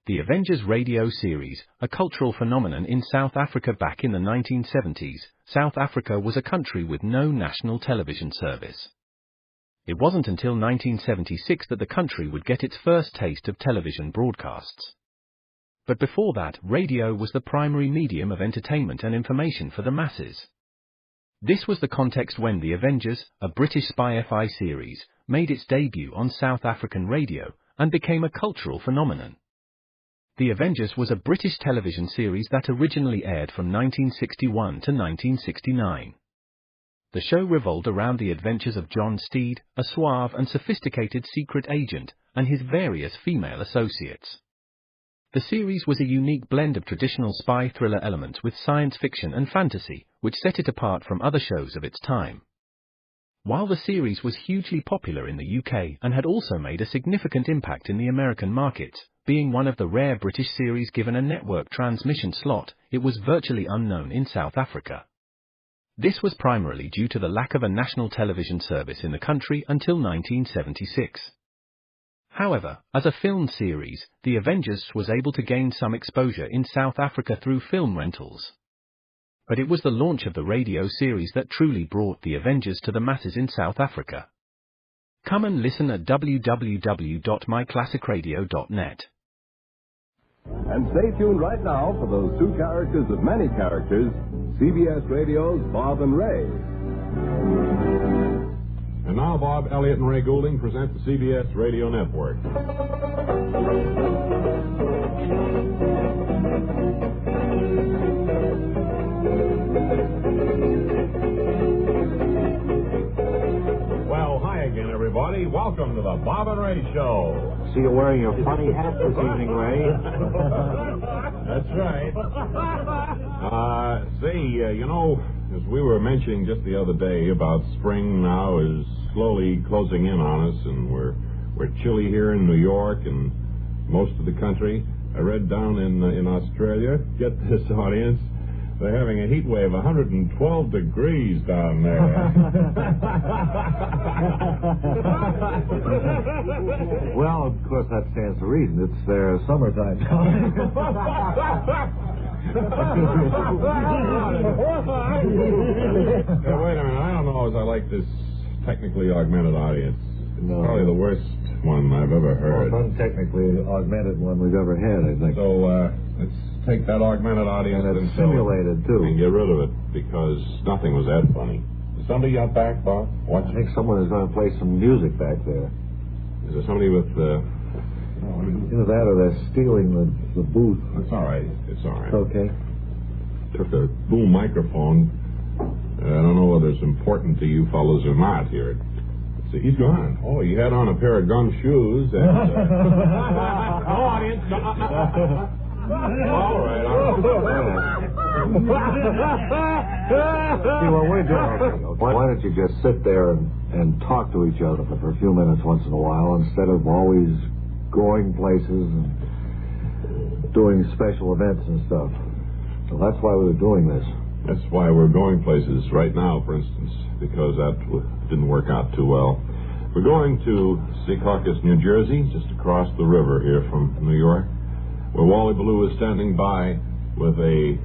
The Avengers radio series, a cultural phenomenon in South Africa back in the 1970s. South Africa was a country with no national television service. It wasn't until 1976 that the country would get its first taste of television broadcasts. But before that, radio was the primary medium of entertainment and information for the masses. This was the context when The Avengers, a British spy FI series, made its debut on South African radio and became a cultural phenomenon. The Avengers was a British television series that originally aired from 1961 to 1969. The show revolved around the adventures of John Steed, a suave and sophisticated secret agent, and his various female associates. The series was a unique blend of traditional spy thriller elements with science fiction and fantasy, which set it apart from other shows of its time. While the series was hugely popular in the UK and had also made a significant impact in the American markets, being one of the rare British series given a network transmission slot, it was virtually unknown in South Africa. This was primarily due to the lack of a national television service in the country until 1976. However, as a film series, The Avengers was able to gain some exposure in South Africa through film rentals. But it was the launch of the radio series that truly brought The Avengers to the masses in South Africa. Come and listen at www.myclassicradio.net. And stay tuned right now for those two characters of many characters, CBS Radio's Bob and Ray. And now Bob, Elliott, and Ray Goulding present the CBS Radio Network. Well, hi again, everybody. Welcome to the Bob and Ray Show. See you wearing your funny hat this evening, Ray. That's right. As we were mentioning just the other day about spring now is slowly closing in on us, and we're chilly here in New York and most of the country. I read down in Australia, get this audience, they're having a heat wave, 112 degrees down there. Well, of course, that stands to reason. It's their summertime coming. Wait a minute, I don't know as I like this technically augmented audience. No. Probably the worst one I've ever heard. Well, untechnically augmented one we've ever had, I think. So, let's take that augmented audience and it's simulated, too. And get rid of it, because nothing was that funny. Is somebody out back, Bob? I think someone is going to play some music back there. Is there somebody with, Either that or they're stealing the booth. It's all right. It's all right. Okay. Took a boom microphone. I don't know whether it's important to you fellows or not here. See, he's gone. Oh, he had on a pair of gum shoes. And, no audience. All right. See, well, we're doing. Why don't you just sit there and talk to each other for a few minutes once in a while instead of always going places and doing special events and stuff. So that's why we were doing this. That's why we're going places right now, for instance, because that didn't work out too well. We're going to Secaucus, New Jersey, just across the river here from New York, where Wally Ballou is standing by with a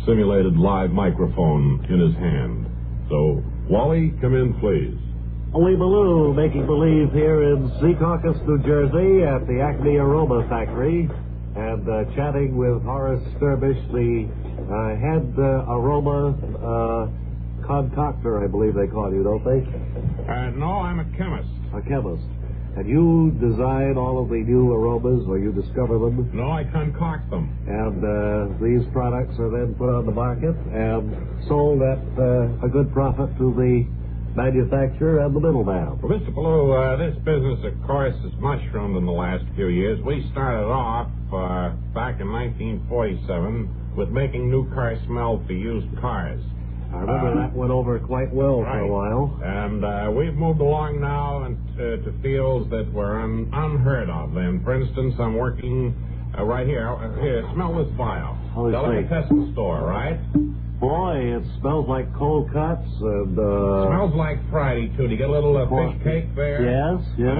simulated live microphone in his hand. So, Wally, come in, please. Wally Ballou, making believe here in Secaucus, New Jersey, at the Acme Aroma Factory, and chatting with Horace Sturbish, the head aroma concoctor, I believe they call you, don't they? No, I'm a chemist. A chemist. And you design all of the new aromas, or you discover them? No, I concoct them. And these products are then put on the market and sold at a good profit to the manufacturer and the middleman. Well, Mr. Ballou, this business, of course, has mushroomed in the last few years. We started off back in 1947 with making new car smell for used cars. I remember that went over quite well right. for a while. And we've moved along now to fields that were unheard of. And, for instance, I'm working right here. Here, smell this vial. Delicatessen store, right? Boy, it smells like cold cuts and... Smells like Friday, too. Do you get a little fish cake there? Yes, yes.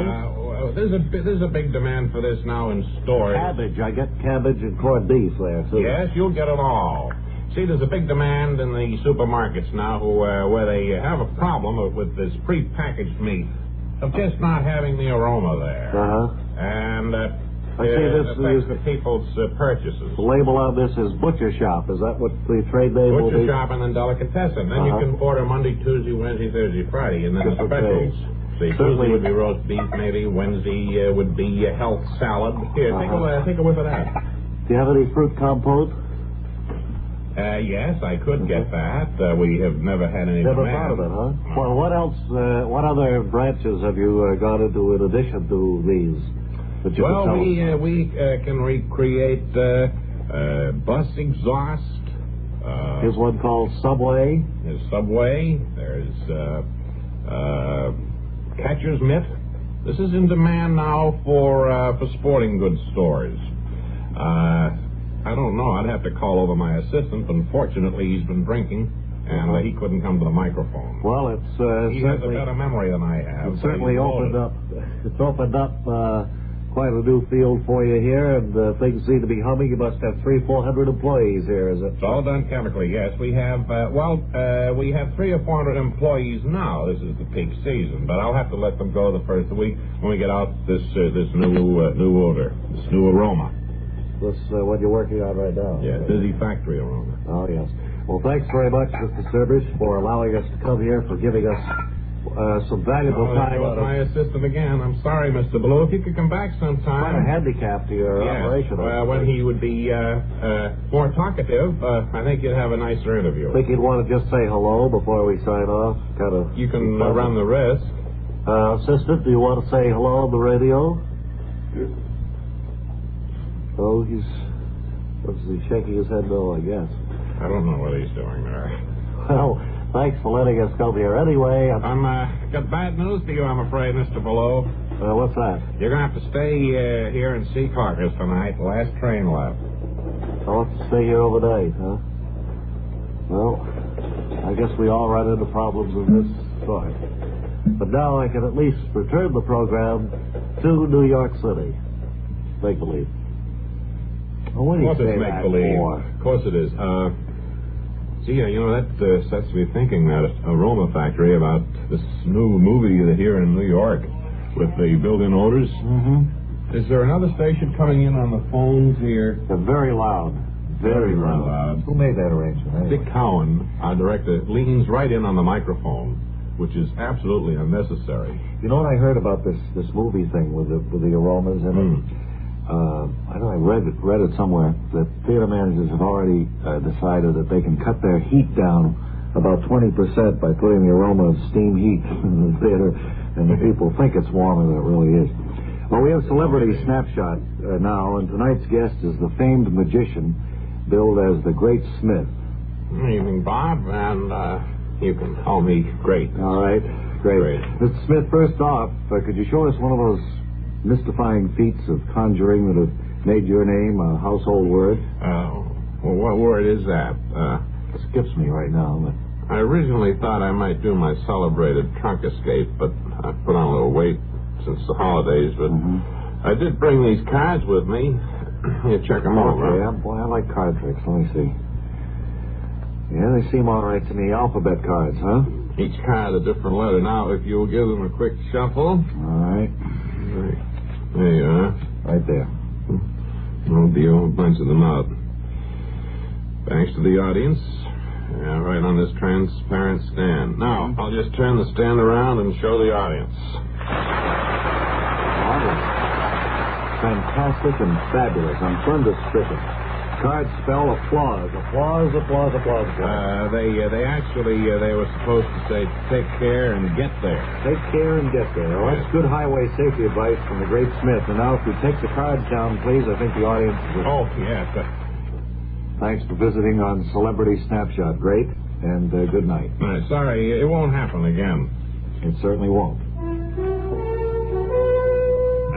There's a big demand for this now in stores. Cabbage. I get cabbage and corned beef there, too. Yes, you'll get it all. See, there's a big demand in the supermarkets now where they have a problem with this prepackaged meat of just not having the aroma there. Uh-huh. And I see this affects the people's purchases. The label on this is Butcher Shop. Is that what the trade name will be? Butcher Shop and then Delicatessen. Then you can order Monday, Tuesday, Wednesday, Thursday, Friday, and then specials. See, Tuesday would be roast beef, maybe. Wednesday would be health salad. Here, take a whiff of that. Do you have any fruit compote? Yes, I could get that. We have never had any Never demand. thought of it, huh? Well, what else, what other branches have you gone into in addition to these? That you Well, can we can recreate bus exhaust. Here's one called Subway. There's Subway. There's catcher's mitt. This is in demand now for sporting goods stores. I don't know. I'd have to call over my assistant, but unfortunately he's been drinking, and he couldn't come to the microphone. Well, it's he has a better memory than I have. It's certainly opened up. It's opened up quite a new field for you here, and things seem to be humming. You must have 300-400 employees here, is it? It's all done chemically. Yes, we have. We have 300 or 400 employees now. This is the peak season, but I'll have to let them go the first week when we get out this new odor, this new aroma. This what you're working on right now. Yeah, busy factory aroma. Oh, yes. Well, thanks very much, Mr. Servish, for allowing us to come here, for giving us some valuable time. With my assistant again. I'm sorry, Mr. Blue. If you could come back sometime. Quite a handicap to your operation. When he would be more talkative, I think you'd have a nicer interview. I think you'd want to just say hello before we sign off. You can run the risk. Assistant, do you want to say hello on the radio? Oh, he's shaking his head no, I guess. I don't know what he's doing there. Well, thanks for letting us come here. Anyway, I'm got bad news for you, I'm afraid, Mr. Below. What's that? You're going to have to stay here in Secaucus tonight. Last train left. I'll have to stay here overnight, huh? Well, I guess we all run into problems of this sort. But now I can at least return the program to New York City. Make believe. Well, what do you say make believe? Of course it is. That sets me thinking, that aroma factory, about this new movie here in New York with the built-in odors. Mm-hmm. Is there another station coming in on the phones here? They're very loud. Very loud. Who made that arrangement? Anyway? Dick Cowan, our director, leans right in on the microphone, which is absolutely unnecessary. You know what I heard about this movie thing with the aromas in it? I don't know, I read it somewhere that theater managers have already decided that they can cut their heat down about 20% by putting the aroma of steam heat in the theater, and the people think it's warmer than it really is. Well, we have Celebrity Snapshot now, and tonight's guest is the famed magician billed as the Great Smith. Good evening, Bob, and you can call me Great. All right, great. Mr. Smith, first off, could you show us one of those mystifying feats of conjuring that have made your name a household word? Well, what word is that? It skips me right now. But I originally thought I might do my celebrated trunk escape, but I put on a little weight since the holidays. But I did bring these cards with me. Here, check them over. Yeah, boy, I like card tricks. Let me see. Yeah, they seem all right to me. Alphabet cards, huh? Each card a different letter. Now, if you'll give them a quick shuffle. All right. There you are. Right there. No deal. Bunch of them out. Thanks to the audience. Yeah, right on this transparent stand. Now, I'll just turn the stand around and show the audience. Fantastic and fabulous. I'm thunder-stricken. Cards spell applause. Applause, applause, applause, applause. They were supposed to say, take care and get there. Take care and get there. Well, that's good highway safety advice from the Great Smith. And now, if you take the cards down, please, I think the audience is... Oh, yes. Thanks for visiting on Celebrity Snapshot. Great, and good night. Sorry, it won't happen again. It certainly won't.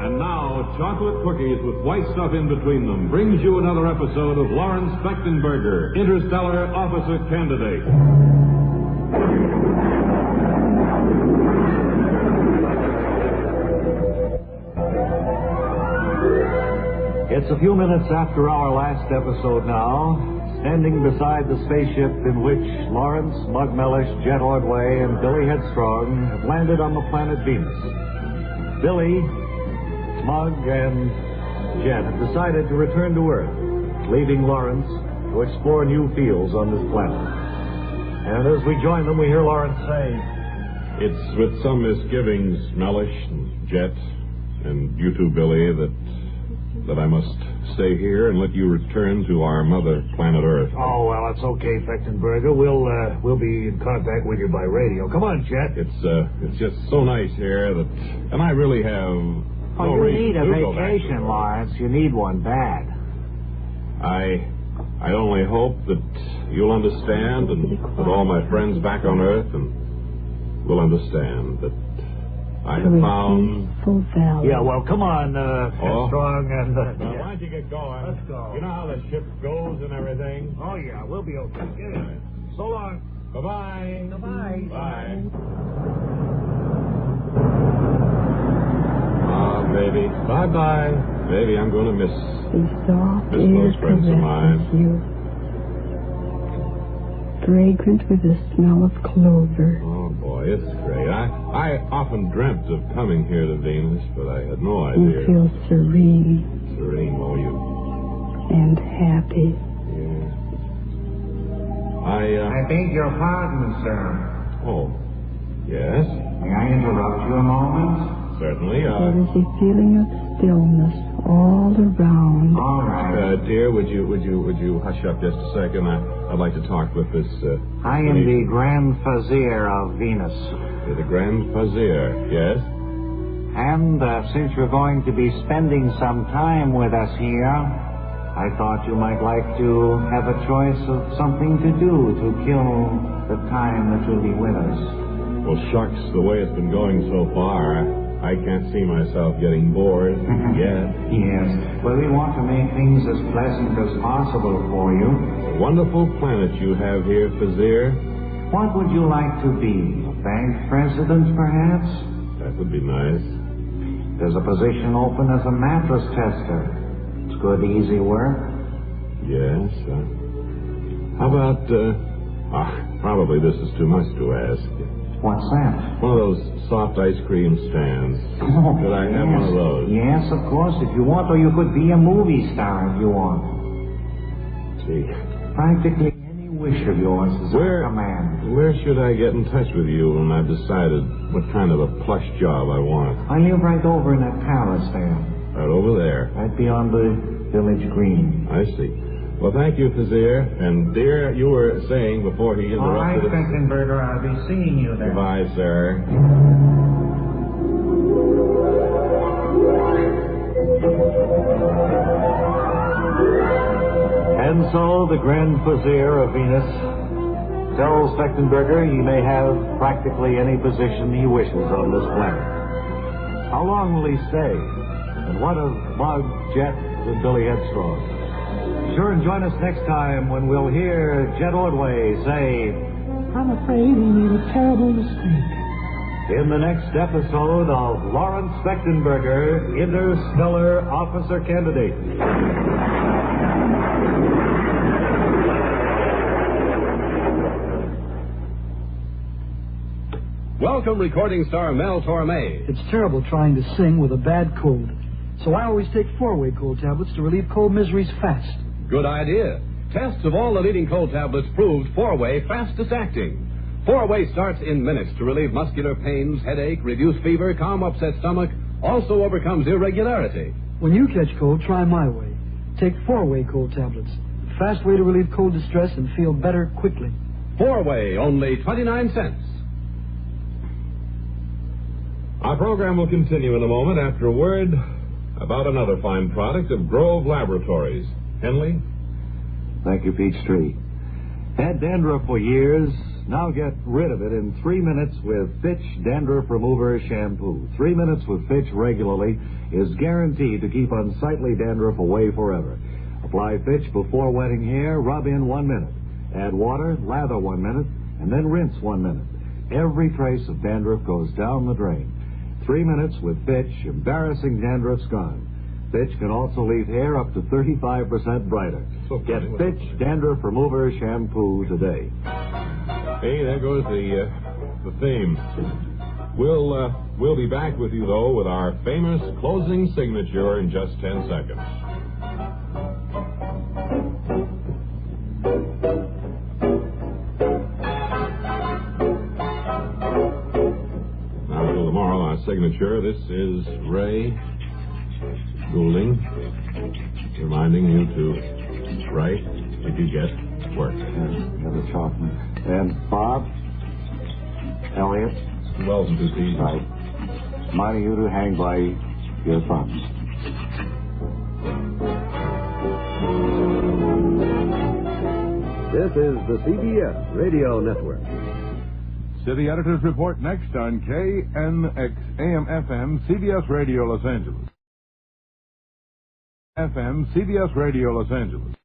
And now, chocolate cookies with white stuff in between them brings you another episode of Lawrence Fechtenberg, Interstellar Officer Candidate. It's a few minutes after our last episode now, standing beside the spaceship in which Lawrence, Mug Mellish, Jet Ordway, and Billy Headstrong have landed on the planet Venus. Billy, Mug, and Jet have decided to return to Earth, leaving Lawrence to explore new fields on this planet. And as we join them, we hear Lawrence say, It's with some misgivings, Mellish and Jet, and you two, Billy, that I must stay here and let you return to our mother planet Earth. Oh, well, it's okay, Fechtenberger. We'll be in contact with you by radio. Come on, Jet. It's just so nice here that, and I really have no you reason need a to go back to vacation, Earth. Lawrence. You need one bad. I only hope that you'll understand, and that all my friends back on Earth will understand that I have found... Yeah, well, come on, Headstrong, and... why don't you get going? Let's go. You know how the ship goes and everything? Oh, yeah, we'll be okay. Get in. So long. Bye-bye. Bye-bye. Bye. Baby. Bye-bye. Baby, I'm going to miss those friends of mine. Fragrant with the smell of clover. Oh, boy, it's great. I often dreamt of coming here to Venus, but I had no idea. You feel serene Serene, oh, you. and happy. Yeah. I beg your pardon, sir. Oh, yes, May I interrupt you a moment? certainly. There is a feeling of stillness all around. All right. Dear, would you hush up just a second? I'd like to talk with this, I am the Grand Vizier of Venus. the Grand Vizier, yes? And since you're going to be spending some time with us here, I thought you might like to have a choice of something to do to kill the time that you'll be with us. Well, shucks, the way it's been going so far, I can't see myself getting bored yet. Yes. Well, we want to make things as pleasant as possible for you. A wonderful planet you have here, Vizier. What would you like to be? A bank president, perhaps? That would be nice. There's a position open as a mattress tester. It's good, easy work. Yes. How about, probably this is too much to ask. What's that? One of those soft ice cream stands. Oh, Could I have one of those? Yes, of course, if you want, or you could be a movie star if you want. Gee. Practically any wish of yours is our command. Where should I get in touch with you when I've decided what kind of a plush job I want? I live right over in that palace there. Right over there. Right beyond the village green. I see. Well, thank you, Vizier. And, dear, you were saying before he All right, interrupted us... Fechtenberger, I'll be seeing you there. Goodbye, sir. And so the Grand Vizier of Venus tells Fechtenberger he may have practically any position he wishes on this planet. How long will he stay? And what of Mug, Jet, and Billy Headstrong? Be sure and join us next time when we'll hear Jet Ordway say, I'm afraid we made a terrible mistake. in the next episode of Lawrence Fechtenberger, Interstellar Officer Candidate. Welcome, recording star Mel Torme. It's terrible trying to sing with a bad cold. So I always take 4-way cold tablets to relieve cold miseries fast. Good idea. Tests of all the leading cold tablets proved 4-way fastest acting. 4-way starts in minutes to relieve muscular pains, headache, reduce fever, calm upset stomach, also overcomes irregularity. When you catch cold, try my way. Take 4-way cold tablets. Fast way to relieve cold distress and feel better quickly. 4-way, only 29 cents. Our program will continue in a moment after a word about another fine product of Grove Laboratories. Henley? Thank you, Peachtree. Had dandruff for years, now get rid of it in 3 minutes with Fitch Dandruff Remover Shampoo. 3 minutes with Fitch regularly is guaranteed to keep unsightly dandruff away forever. Apply Fitch before wetting hair, rub in 1 minute. Add water, lather 1 minute, and then rinse 1 minute. Every trace of dandruff goes down the drain. 3 minutes with Fitch, embarrassing dandruff's gone. Fitch can also leave hair up to 35% brighter. Get Fitch Dandruff Remover Shampoo today. Hey, there goes the theme. We'll be back with you, though, with our famous closing signature in just 10 seconds. Now, until tomorrow, our signature. This is Ray Goulding, reminding you to write if you get work. Another chocolate. And Bob, Elliott. Wells and 2 T's. Right. Reminding you to hang by your thumbs. This is the CBS Radio Network. City Editor's Report next on KNX AM/FM, CBS Radio Los Angeles. FM, CBS Radio Los Angeles.